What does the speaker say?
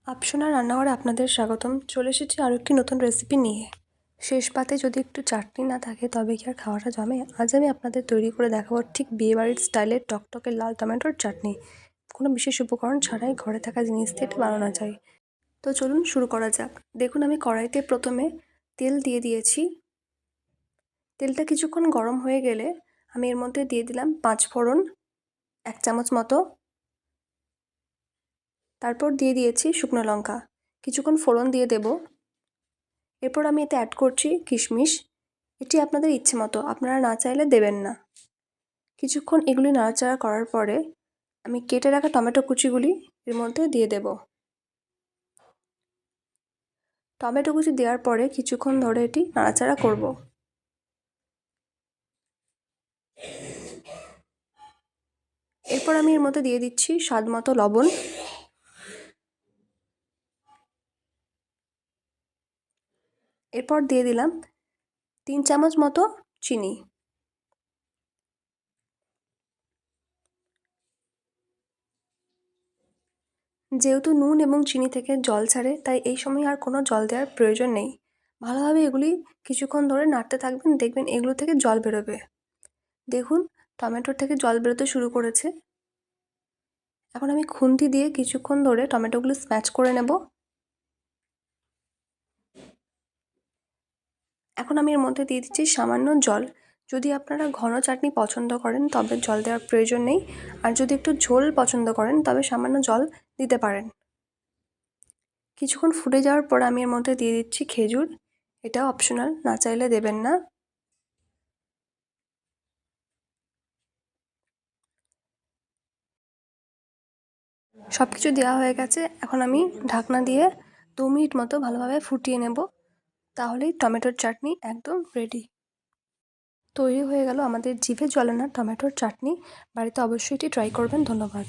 আফসোনা রান্নাঘরে আপনাদের স্বাগতম। চলে এসেছি আরও একটি নতুন রেসিপি নিয়ে। শেষ পাতে যদি একটু চাটনি না থাকে তবে কি আর খাওয়াটা জমে? আজ আমি আপনাদের তৈরি করে দেখাবো ঠিক বিয়েবাড়ির স্টাইলের টকটকে লাল টমেটোর চাটনি। কোনো বিশেষ উপকরণ ছাড়াই ঘরে থাকা জিনিস দিয়ে এটা বানানো যায়। তো চলুন শুরু করা যাক। দেখুন আমি কড়াইতে প্রথমে তেল দিয়ে দিয়েছি। তেলটা কিছুক্ষণ গরম হয়ে গেলে আমি এর মধ্যে দিয়ে দিলাম 5 ফোড়ন 1 চামচ মতো। তারপর দিয়ে দিয়েছি শুকনো লঙ্কা, কিছুক্ষণ ফোড়ন দিয়ে দেব। এরপর আমি এতে অ্যাড করছি কিশমিশ। এটি আপনাদের ইচ্ছে মতো, আপনারা না চাইলে দেবেন না। কিছুক্ষণ এগুলি নাড়াচাড়া করার পরে আমি কেটে রাখা টমেটো কুচিগুলি এর মধ্যে দিয়ে দেব। টমেটো কুচি দেওয়ার পরে কিছুক্ষণ ধরে এটি নাড়াচাড়া করব। এরপর আমি এর মধ্যে দিয়ে দিচ্ছি স্বাদ মতো লবণ। এরপর দিয়ে দিলাম 3 চামচ মতো চিনি। যেহেতু নুন এবং চিনি থেকে জল ছাড়ে তাই এই সময় আর কোনো জল দেওয়ার প্রয়োজন নেই। ভালোভাবে এগুলি কিছুক্ষণ ধরে নাড়তে থাকবেন, দেখবেন এগুলো থেকে জল বেরোবে। দেখুন টমেটোর থেকে জল বেরোতে শুরু করেছে। এখন আমি খুন্তি দিয়ে কিছুক্ষণ ধরে টমেটোগুলো স্ম্যাশ করে নেব। এখন আমি এর মধ্যে দিয়ে দিচ্ছি সামান্য জল। যদি আপনারা ঘন চাটনি পছন্দ করেন তবে জল দেওয়ার প্রয়োজন নেই, আর যদি একটু ঝোল পছন্দ করেন তবে সামান্য জল দিতে পারেন। কিছুক্ষণ ফুটে যাওয়ার পর আমি এর মধ্যে দিয়ে দিচ্ছি খেজুর। এটা অপশনাল, না চাইলে দেবেন না। সব কিছু দেওয়া হয়ে গেছে। এখন আমি ঢাকনা দিয়ে 2 মিনিট মতো ভালোভাবে ফুটিয়ে নেব, তাহলেই টমেটোর চাটনি একদম রেডি। তৈরি হয়ে গেল আমাদের জিভে জ্বলে না টমেটোর চাটনি। বাড়িতে অবশ্যই এটি ট্রাই করবেন। ধন্যবাদ।